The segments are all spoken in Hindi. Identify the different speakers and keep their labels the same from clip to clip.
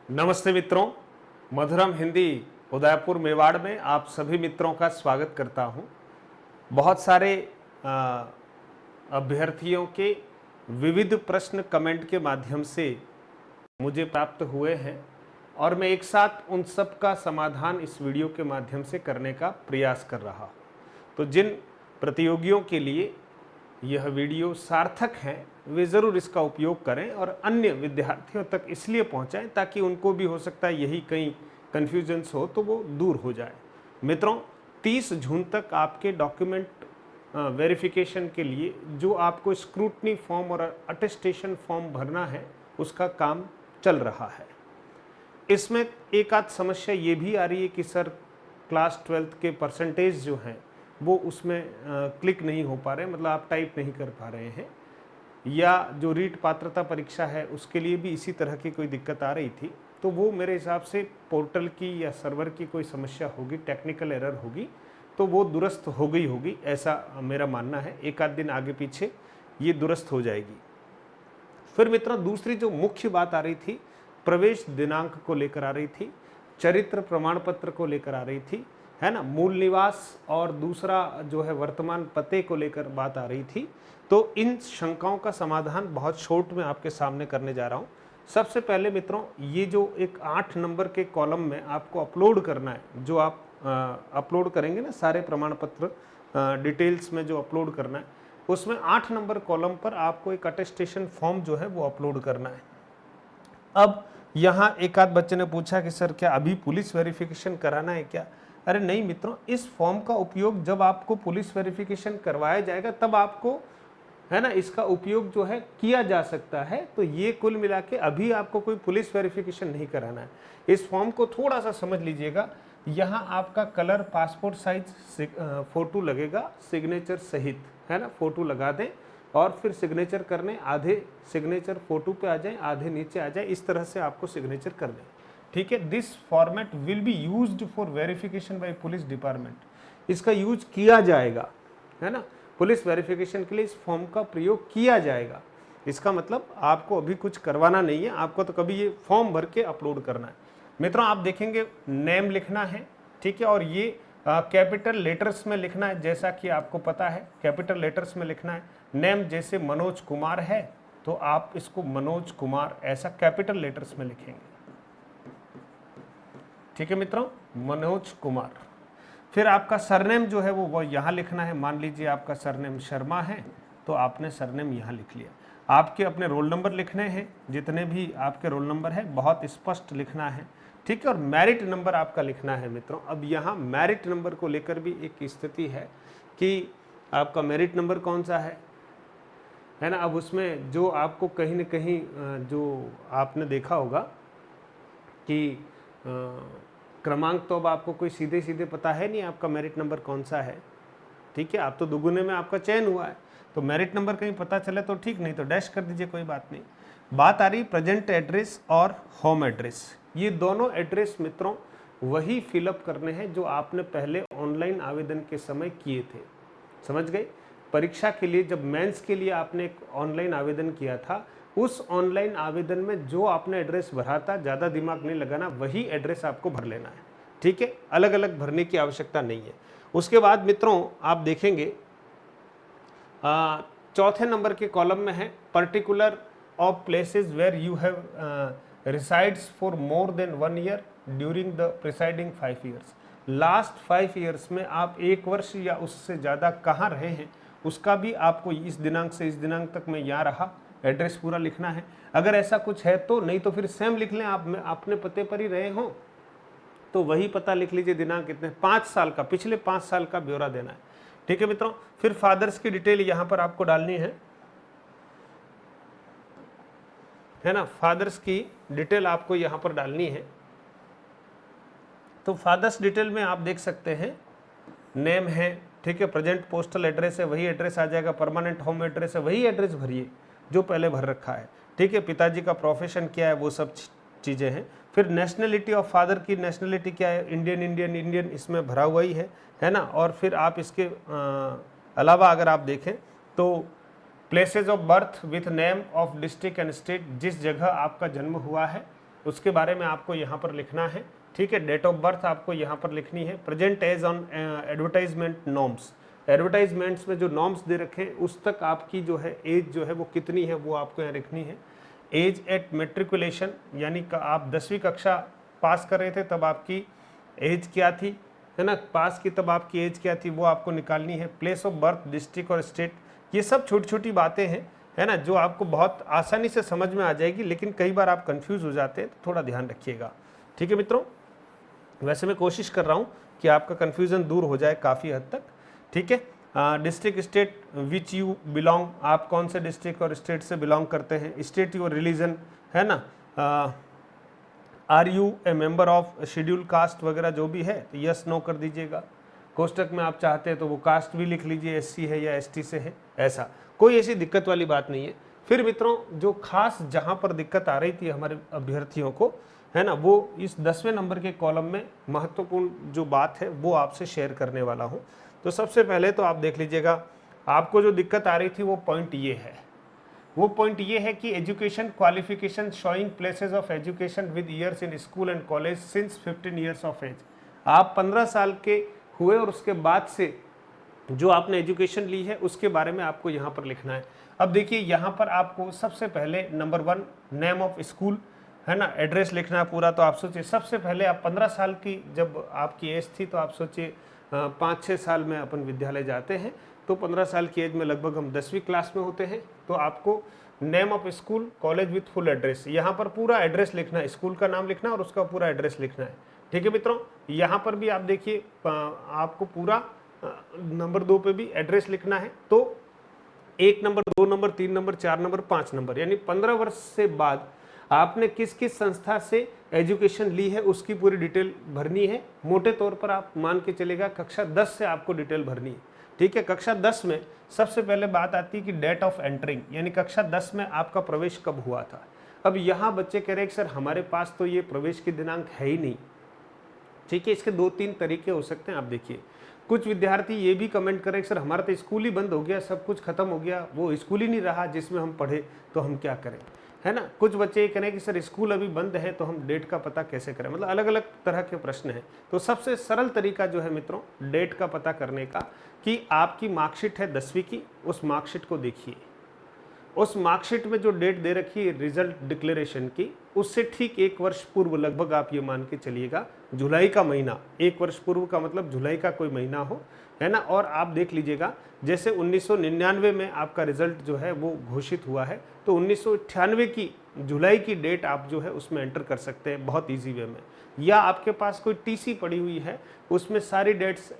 Speaker 1: नमस्ते मित्रों, मधुरम हिंदी उदयपुर मेवाड़ में आप सभी मित्रों का स्वागत करता हूं। बहुत सारे अभ्यर्थियों के विविध प्रश्न कमेंट के माध्यम से मुझे प्राप्त हुए हैं और मैं एक साथ उन सब का समाधान इस वीडियो के माध्यम से करने का प्रयास कर रहा हूं। तो जिन प्रतियोगियों के लिए यह वीडियो सार्थक है वे ज़रूर इसका उपयोग करें और अन्य विद्यार्थियों तक इसलिए पहुंचाएं ताकि उनको भी हो सकता है यही कहीं कन्फ्यूजन्स हो तो वो दूर हो जाए। मित्रों, 30 जून तक आपके डॉक्यूमेंट वेरिफिकेशन के लिए जो आपको स्क्रूटनी फॉर्म और अटेस्टेशन फॉर्म भरना है उसका काम चल रहा है। इसमें एक आध समस्या ये भी आ रही है कि सर क्लास 12th के परसेंटेज जो हैं वो उसमें क्लिक नहीं हो पा रहे, मतलब आप टाइप नहीं कर पा रहे हैं, या जो रीट पात्रता परीक्षा है उसके लिए भी इसी तरह की कोई दिक्कत आ रही थी। तो वो मेरे हिसाब से पोर्टल की या सर्वर की कोई समस्या होगी, टेक्निकल एरर होगी, तो वो दुरुस्त हो गई होगी, ऐसा मेरा मानना है। एक आध दिन आगे पीछे ये दुरुस्त हो जाएगी। फिर मित्रों, दूसरी जो मुख्य बात आ रही थी प्रवेश दिनांक को लेकर आ रही थी, चरित्र प्रमाण पत्र को लेकर आ रही थी, है ना, मूल निवास और दूसरा जो है वर्तमान पते को लेकर बात आ रही थी। तो इन शंकाओं का समाधान बहुत शॉर्ट में आपके सामने करने जा रहा हूं। सबसे पहले मित्रों, ये जो एक 8 नंबर के कॉलम में आपको अपलोड करना है, जो आप अपलोड करेंगे ना सारे प्रमाण पत्र डिटेल्स में जो अपलोड करना है, उसमें 8 नंबर कॉलम पर आपको एक अटेस्टेशन फॉर्म जो है वो अपलोड करना है। अब यहाँ एक आध बच्चे ने पूछा कि सर क्या अभी पुलिस वेरिफिकेशन कराना है क्या? अरे नहीं मित्रों, इस फॉर्म का उपयोग जब आपको पुलिस वेरिफिकेशन करवाया जाएगा तब आपको, है ना, इसका उपयोग जो है किया जा सकता है। तो ये कुल मिला के अभी आपको कोई पुलिस वेरिफिकेशन नहीं कराना है। इस फॉर्म को थोड़ा सा समझ लीजिएगा। यहाँ आपका कलर पासपोर्ट साइज फोटो लगेगा सिग्नेचर सहित, है ना, फोटो लगा दें और फिर सिग्नेचर करने, आधे सिग्नेचर फोटो पे आ जाए, आधे नीचे आ जाए, इस तरह से आपको सिग्नेचर कर दें। ठीक है, this format will be used for verification bye police department. इसका यूज किया जाएगा, है ना, पुलिस वेरिफिकेशन के लिए इस फॉर्म का प्रयोग किया जाएगा। इसका मतलब आपको अभी कुछ करवाना नहीं है, आपको तो कभी ये फॉर्म भर के अपलोड करना है। मित्रों, आप देखेंगे नेम लिखना है, ठीक है, और ये कैपिटल लेटर्स में लिखना है। जैसा कि आपको पता है कैपिटल लेटर्स में लिखना है। नेम जैसे मनोज कुमार है तो आप इसको मनोज कुमार ऐसा कैपिटल लेटर्स में लिखेंगे। ठीक है मित्रों, मनोज कुमार। फिर आपका सरनेम जो है वो यहाँ लिखना है। मान लीजिए आपका सरनेम शर्मा है तो आपने सरनेम यहाँ लिख लिया। आपके अपने रोल नंबर लिखने हैं, जितने भी आपके रोल नंबर है बहुत स्पष्ट लिखना है। ठीक है, और मेरिट नंबर आपका लिखना है मित्रों। अब यहाँ मेरिट नंबर को लेकर भी एक स्थिति है कि आपका मेरिट नंबर कौन सा है ना। अब उसमें जो आपको कहीं न कहीं जो आपने देखा होगा कि क्रमांक तो अब आपको कोई सीधे सीधे पता है नहीं आपका मेरिट नंबर कौन सा है। ठीक है, आप तो दुगुने में आपका चयन हुआ है, तो मेरिट नंबर कहीं पता चले तो ठीक, नहीं तो डैश कर दीजिए, कोई बात नहीं। बात आ रही प्रेजेंट एड्रेस और होम एड्रेस। ये दोनों एड्रेस मित्रों वही फिलअप करने हैं जो आपने पहले ऑनलाइन आवेदन के समय किए थे। समझ गए? परीक्षा के लिए जब मेंस के लिए आपने एक ऑनलाइन आवेदन किया था, उस ऑनलाइन आवेदन में जो आपने एड्रेस भरा था, ज़्यादा दिमाग नहीं लगाना, वही एड्रेस आपको भर लेना है। ठीक है, अलग अलग भरने की आवश्यकता नहीं है। उसके बाद मित्रों आप देखेंगे चौथे नंबर के कॉलम में है particular of places where you have resides for more than 1 year during the preceding 5 years. Last 5 years में आप 1 वर्ष या उससे ज़्यादा कहाँ रहे हैं उसका भी आपको इस दिनांक से इस दिनांक तक मैं यहाँ रहा एड्रेस पूरा लिखना है। अगर ऐसा कुछ है तो, नहीं तो फिर सेम लिख लें, आप अपने पते पर ही रहे हों तो वही पता लिख लीजिए, दिनांक कितने, 5 साल का, पिछले 5 साल का ब्यौरा देना है। ठीक है मित्रों, फिर फादर्स की डिटेल यहाँ पर आपको डालनी है ना, फादर्स की डिटेल आपको यहाँ पर डालनी है। तो फादर्स डिटेल में आप देख सकते हैं नेम है, ठीक है, प्रेजेंट पोस्टल एड्रेस है, वही एड्रेस आ जाएगा, परमानेंट होम एड्रेस है, वही एड्रेस भरिए जो पहले भर रखा है। ठीक है, पिताजी का प्रोफेशन क्या है, वो सब चीज़ें हैं। फिर नेशनलिटी ऑफ फादर की नेशनलिटी क्या है, इंडियन इसमें भरा हुआ ही है ना। और फिर आप इसके अलावा अगर आप देखें तो places of birth with name of district and state, जिस जगह आपका जन्म हुआ है उसके बारे में आपको यहाँ पर लिखना है। ठीक है, डेट ऑफ बर्थ आपको यहाँ पर लिखनी है। Present age on advertisement norms, advertisements में जो नॉर्म्स दे रखे हैं उस तक आपकी जो है एज जो है वो कितनी है वो आपको यहाँ लिखनी है। एज एट मेट्रिकुलेशन, यानी आप 10वीं कक्षा पास कर रहे थे तब आपकी एज क्या थी, है ना, पास की तब आपकी एज क्या थी वो आपको निकालनी है। प्लेस ऑफ बर्थ, डिस्ट्रिक्ट और स्टेट, ये सब छोटी छोटी बातें हैं, है ना, जो आपको बहुत आसानी से समझ में आ जाएगी, लेकिन कई बार आप कंफ्यूज हो जाते हैं, तो थोड़ा ध्यान रखिएगा। ठीक है मित्रों, वैसे मैं कोशिश कर रहा हूँ कि आपका कन्फ्यूज़न दूर हो जाए काफ़ी हद तक। ठीक है, district, state which you belong, आप कौन से डिस्ट्रिक्ट और स्टेट से बिलोंग करते हैं। स्टेट योर रिलीजन, है ना, are you a member of schedule caste वगैरह जो भी है तो यस नो कर दीजिएगा। कोष्टक में आप चाहते हैं तो वो कास्ट भी लिख लीजिए, एससी है या एसटी से है, ऐसा कोई ऐसी दिक्कत वाली बात नहीं है। फिर मित्रों, जो खास जहाँ पर दिक्कत आ रही थी हमारे अभ्यर्थियों को, है ना, वो इस 10वें नंबर के कॉलम में महत्वपूर्ण जो बात है वो आपसे शेयर करने वाला हूँ। तो सबसे पहले तो आप देख लीजिएगा, आपको जो दिक्कत आ रही थी वो पॉइंट ये है, वो पॉइंट ये है कि education qualification showing places of education with years in school and college since 15 years of age. आप 15 साल के हुए और उसके बाद से जो आपने एजुकेशन ली है उसके बारे में आपको यहाँ पर लिखना है। अब देखिए, यहाँ पर आपको सबसे पहले नंबर 1 नेम ऑफ स्कूल, है ना, एड्रेस लिखना है पूरा। तो आप सोचिए, सबसे पहले आप 15 साल की जब आपकी एज थी तो आप सोचिए 5-6 साल में अपन विद्यालय जाते हैं, तो 15 साल की एज में लगभग हम 10वीं क्लास में होते हैं। तो आपको name of school, college with full address, यहाँ पर पूरा एड्रेस लिखना है, स्कूल का नाम लिखना है और उसका पूरा एड्रेस लिखना है। ठीक है मित्रों, यहाँ पर भी आप देखिए आपको पूरा नंबर 2 पे भी एड्रेस लिखना है। तो 1 number, 2 number, 3 number, 4 number, 5 number, यानी 15 वर्ष से बाद आपने किस किस संस्था से एजुकेशन ली है उसकी पूरी डिटेल भरनी है। मोटे तौर पर आप मान के चलेगा कक्षा 10 से आपको डिटेल भरनी है। ठीक है, कक्षा 10 में सबसे पहले बात आती है कि डेट ऑफ एंटरिंग, यानी कक्षा 10 में आपका प्रवेश कब हुआ था। अब यहाँ बच्चे कह रहे हैं कि सर हमारे पास तो ये प्रवेश की दिनांक है ही नहीं। ठीक है, इसके 2-3 तरीके हो सकते हैं। आप देखिए, कुछ विद्यार्थी ये भी कमेंट करें कि सर हमारा तो स्कूल ही बंद हो गया, सब कुछ खत्म हो गया, वो स्कूल ही नहीं रहा जिसमें हम पढ़े, तो हम क्या करें, है ना। कुछ बच्चे ये करें कि सर स्कूल अभी बंद है तो हम डेट का पता कैसे करें। मतलब अलग अलग तरह के प्रश्न हैं। तो सबसे सरल तरीका जो है मित्रों डेट का पता करने का, कि आपकी मार्कशीट है 10वीं की, उस मार्कशीट को देखिए, उस मार्कशीट में जो डेट दे रखी है रिजल्ट डिक्लेरेशन की, उससे ठीक 1 वर्ष पूर्व, लगभग आप ये मान के चलिएगा जुलाई का महीना, 1 वर्ष पूर्व का मतलब जुलाई का कोई महीना हो, है ना। और आप देख लीजिएगा, जैसे 1999 में आपका रिजल्ट जो है वो घोषित हुआ है, तो 1998 की जुलाई की डेट आप जो है उसमें एंटर कर सकते हैं बहुत इजी वे में। या आपके पास कोई टीसी पड़ी हुई है, उसमें सारी डेट्स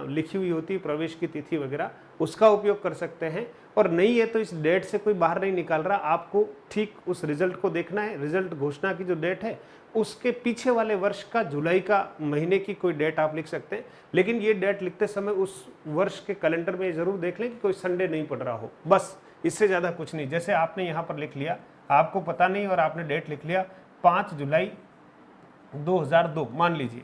Speaker 1: लिखी हुई होती है, प्रवेश की तिथि वगैरह, उसका उपयोग कर सकते हैं। और नहीं है तो इस डेट से कोई बाहर नहीं निकाल रहा, आपको ठीक उस रिजल्ट को देखना है। रिजल्ट घोषणा की जो डेट है उसके पीछे वाले वर्ष का जुलाई का महीने की कोई डेट आप लिख सकते हैं। लेकिन ये डेट लिखते समय उस वर्ष के कैलेंडर में जरूर देख लें कि कोई संडे नहीं पड़ रहा हो, बस इससे ज़्यादा कुछ नहीं। जैसे आपने यहाँ पर लिख लिया, आपको पता नहीं और आपने डेट लिख लिया 5 जुलाई 2002 मान लीजिए।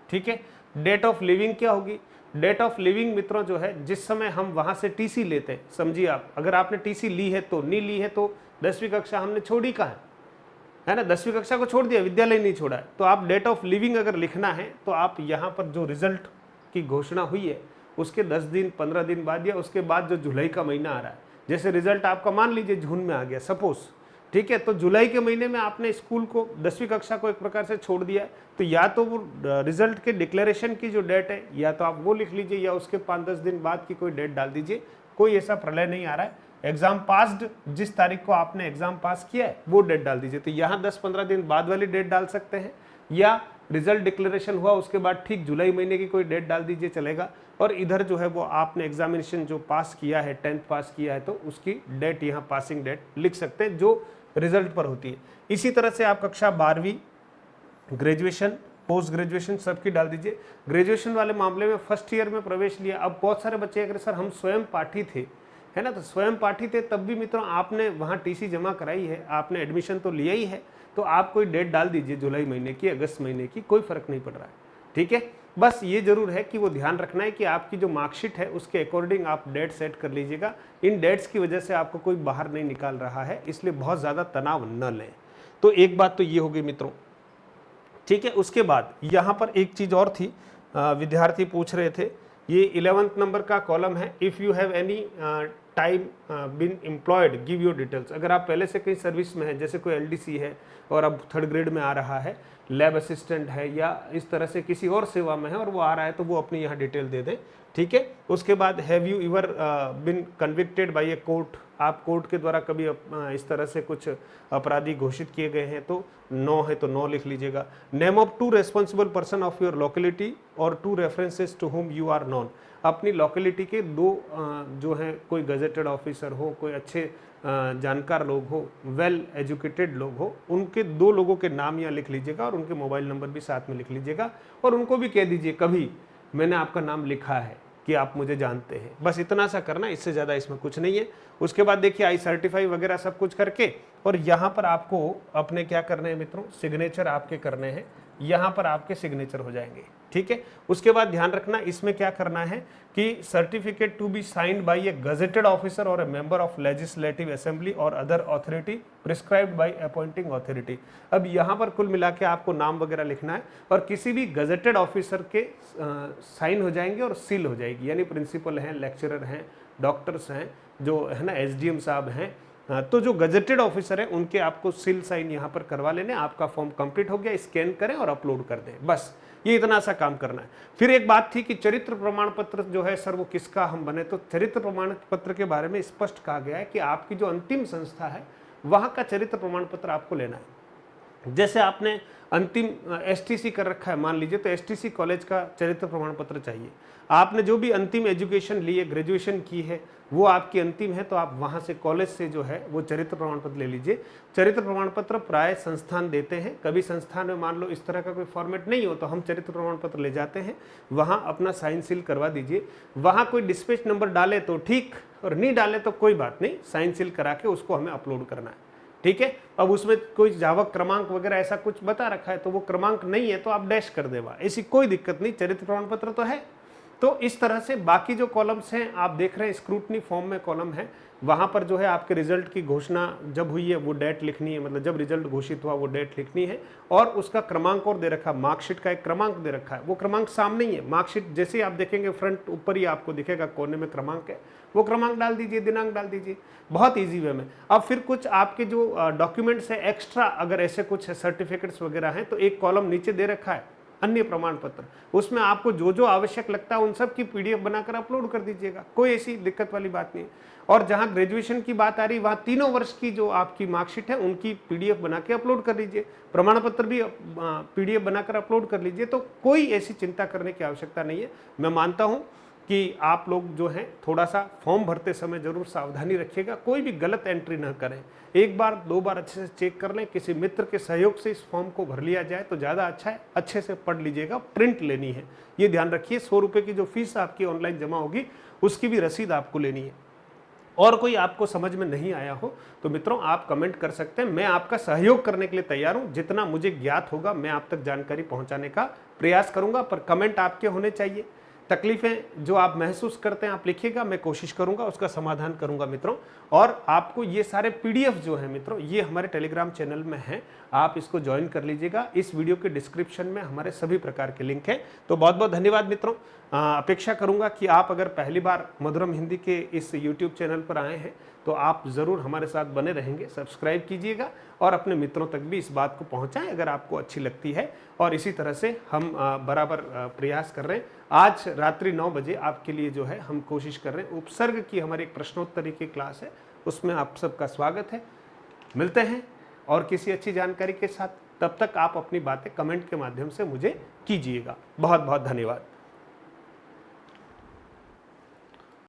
Speaker 1: ठीक है, डेट ऑफ लिविंग क्या होगी। डेट ऑफ लिविंग मित्रों जो है जिस समय हम वहां से टीसी लेते हैं, समझिए आप, अगर आपने टीसी ली है तो, नहीं ली है तो 10वीं कक्षा हमने छोड़ी कहाँ है ना, 10वीं कक्षा को छोड़ दिया, विद्यालय नहीं छोड़ा है। तो आप डेट ऑफ लिविंग अगर लिखना है तो आप यहाँ पर जो रिजल्ट की घोषणा हुई है उसके 10 दिन 15 दिन बाद या उसके बाद जो जुलाई का महीना आ रहा है, जैसे रिजल्ट आपका मान लीजिए जून में आ गया सपोज, ठीक है, तो जुलाई के महीने में आपने स्कूल को 10वीं कक्षा को एक प्रकार से छोड़ दिया, तो या तो वो रिजल्ट के डिक्लेरेशन की जो डेट है या तो आप वो लिख लीजिए या उसके 5-10 दिन बाद की कोई डेट डाल दीजिए। कोई ऐसा प्रलय नहीं आ रहा है। एग्जाम पास्ड, जिस तारीख को आपने एग्जाम पास किया है वो डेट डाल दीजिए। तो यहाँ 10-15 दिन बाद वाली डेट डाल सकते हैं, या रिजल्ट डिक्लेरेशन हुआ उसके बाद ठीक जुलाई महीने की कोई डेट डाल दीजिए, चलेगा। और इधर जो है वो आपने एग्जामिनेशन जो पास किया है, 10th पास किया है, तो उसकी डेट यहाँ पासिंग डेट लिख सकते हैं जो रिजल्ट पर होती है। इसी तरह से आप कक्षा 12वीं, ग्रेजुएशन, पोस्ट ग्रेजुएशन सबकी डाल दीजिए। ग्रेजुएशन वाले मामले में फर्स्ट ईयर में प्रवेश लिया। अब बहुत सारे बच्चे अगर सर हम स्वयं पाठी थे, है ना, तो स्वयं पाठी थे तब भी मित्रों आपने वहाँ टीसी जमा कराई है, आपने एडमिशन तो लिया ही है, तो आप कोई डेट डाल दीजिए, जुलाई महीने की, अगस्त महीने की, कोई फर्क नहीं पड़ रहा है। ठीक है, बस ये जरूर है कि वो ध्यान रखना है कि आपकी जो मार्कशीट है उसके अकॉर्डिंग आप डेट सेट कर लीजिएगा। इन डेट्स की वजह से आपको कोई बाहर नहीं निकाल रहा है, इसलिए बहुत ज़्यादा तनाव न लें। तो एक बात तो ये होगी मित्रों। ठीक है। उसके बाद यहाँ पर एक चीज़ और थी, विद्यार्थी पूछ रहे थे, ये 11th नंबर का कॉलम है, if you have any time been employed give your details. अगर आप पहले से कहीं सर्विस में है, जैसे कोई एलडीसी है और अब 3rd ग्रेड में आ रहा है, लैब असिस्टेंट है या इस तरह से किसी और सेवा में है और वो आ रहा है, तो वो अपनी यहाँ डिटेल दे दें, ठीक है। उसके बाद have you ever been convicted by a court, आप कोर्ट के द्वारा कभी इस तरह से कुछ अपराधी घोषित किए गए हैं, तो नो है तो नो लिख लीजिएगा। Name of 2 responsible person of your locality और 2 references to whom you are known. अपनी लोकेलिटी के 2 जो हैं, कोई गजेटेड ऑफिसर हो, कोई अच्छे जानकार लोग हो, वेल एजुकेटेड लोग हो, उनके 2 लोगों के नाम यहाँ लिख लीजिएगा और उनके मोबाइल नंबर भी साथ में लिख लीजिएगा और उनको भी कह दीजिए कभी मैंने आपका नाम लिखा है कि आप मुझे जानते हैं। बस इतना सा करना, इससे ज़्यादा इसमें कुछ नहीं है। उसके बाद देखिए आई सर्टिफाई वगैरह सब कुछ करके, और यहाँ पर आपको अपने क्या करने हैं मित्रों, सिग्नेचर आपके करने हैं, यहाँ पर आपके सिग्नेचर हो जाएंगे, ठीक है। उसके बाद ध्यान रखना, इसमें क्या करना है कि certificate to be signed by a gazetted officer और a member of legislative assembly और other authority prescribed by appointing authority. अब यहाँ पर कुल मिला के आपको नाम वगैरह लिखना है और किसी भी गजेटेड ऑफिसर के साइन हो जाएंगे और सील हो जाएगी, यानी प्रिंसिपल हैं, लेक्चरर हैं, डॉक्टर्स हैं, जो है ना एसडीएम साहब हैं, तो जो गजेटेड ऑफिसर है उनके आपको सील साइन यहाँ पर करवा लेने। आपका फॉर्म कंप्लीट हो गया, स्कैन करें और अपलोड कर दें, बस ये इतना सा काम करना है। फिर एक बात थी कि चरित्र प्रमाण पत्र जो है सर वो किसका हम बने, तो चरित्र प्रमाण पत्र के बारे में स्पष्ट कहा गया है कि आपकी जो अंतिम संस्था है वहाँ का चरित्र प्रमाण पत्र आपको लेना है। जैसे आपने अंतिम एसटीसी कर रखा है मान लीजिए, तो एसटीसी कॉलेज का चरित्र प्रमाण पत्र चाहिए। आपने जो भी अंतिम एजुकेशन ली है, ग्रेजुएशन की है, वो आपकी अंतिम है, तो आप वहाँ से कॉलेज से जो है वो चरित्र प्रमाण पत्र ले लीजिए। चरित्र प्रमाण पत्र प्राय संस्थान देते हैं, कभी संस्थान में मान लो इस तरह का कोई फॉर्मेट नहीं हो तो हम चरित्र प्रमाण पत्र ले जाते हैं, वहाँ अपना साइन सील करवा दीजिए। वहाँ कोई डिस्पैच नंबर डाले तो ठीक, और नहीं डाले तो कोई बात नहीं, साइन सील करा के उसको हमें अपलोड करना है, ठीक है। अब उसमें कोई जावक क्रमांक वगैरह ऐसा कुछ बता रखा है तो वो क्रमांक नहीं है तो आप डैश कर देवा, ऐसी कोई दिक्कत नहीं, चरित्र प्रमाण पत्र तो है। तो इस तरह से बाकी जो कॉलम्स हैं आप देख रहे हैं, स्क्रूटनी फॉर्म में कॉलम है, वहाँ पर जो है आपके रिजल्ट की घोषणा जब हुई है वो डेट लिखनी है, मतलब जब रिजल्ट घोषित हुआ वो डेट लिखनी है, और उसका क्रमांक और दे रखा है, मार्कशीट का एक क्रमांक दे रखा है, वो क्रमांक सामने ही है। मार्कशीट जैसे आप देखेंगे फ्रंट ऊपर ही आपको दिखेगा कोने में क्रमांक है, वो क्रमांक डाल दीजिए, दिनांक डाल दीजिए, बहुत ईजी वे में। अब फिर कुछ आपके जो डॉक्यूमेंट्स है एक्स्ट्रा, अगर ऐसे कुछ सर्टिफिकेट्स वगैरह हैं तो एक कॉलम नीचे दे रखा है अन्य प्रमाण पत्र, उसमें आपको जो जो आवश्यक लगता है उन सब की पीडीएफ बनाकर अपलोड कर दीजिएगा, कोई ऐसी दिक्कत वाली बात नहीं। और जहां ग्रेजुएशन की बात आ रही वहां 3 वर्ष की जो आपकी मार्कशीट है उनकी पीडीएफ बना के अपलोड कर लीजिए, प्रमाण पत्र भी पीडीएफ बनाकर अपलोड कर लीजिए, तो कोई ऐसी चिंता करने की आवश्यकता नहीं है। मैं मानता हूं कि आप लोग जो हैं थोड़ा सा फॉर्म भरते समय जरूर सावधानी रखिएगा, कोई भी गलत एंट्री न करें, 1 बार 2 बार अच्छे से चेक कर लें, किसी मित्र के सहयोग से इस फॉर्म को भर लिया जाए तो ज़्यादा अच्छा है, अच्छे से पढ़ लीजिएगा, प्रिंट लेनी है, ये ध्यान रखिए। 100 रुपये की जो फीस आपकी ऑनलाइन जमा होगी उसकी भी रसीद आपको लेनी है। और कोई आपको समझ में नहीं आया हो तो मित्रों आप कमेंट कर सकते हैं, मैं आपका सहयोग करने के लिए तैयार हूं, जितना मुझे ज्ञात होगा मैं आप तक जानकारी पहुंचाने का प्रयास करूंगा, पर कमेंट आपके होने चाहिए। तकलीफें जो आप महसूस करते हैं आप लिखिएगा, मैं कोशिश करूंगा उसका समाधान करूंगा मित्रों। और आपको ये सारे पीडीएफ जो है मित्रों ये हमारे टेलीग्राम चैनल में हैं, आप इसको ज्वाइन कर लीजिएगा, इस वीडियो के डिस्क्रिप्शन में हमारे सभी प्रकार के लिंक हैं। तो बहुत बहुत धन्यवाद मित्रों। अपेक्षा करूंगा कि आप अगर पहली बार मधुरम हिंदी के इस यूट्यूब चैनल पर आए हैं तो आप ज़रूर हमारे साथ बने रहेंगे, सब्सक्राइब कीजिएगा और अपने मित्रों तक भी इस बात को पहुंचाएं अगर आपको अच्छी लगती है। और इसी तरह से हम बराबर प्रयास कर रहे हैं। आज रात्रि 9 बजे आपके लिए जो है हम कोशिश कर रहे हैं, उपसर्ग की हमारी एक प्रश्नोत्तरी की क्लास है, उसमें आप सबका स्वागत है। मिलते हैं और किसी अच्छी जानकारी के साथ, तब तक आप अपनी बातें कमेंट के माध्यम से मुझे कीजिएगा। बहुत बहुत धन्यवाद।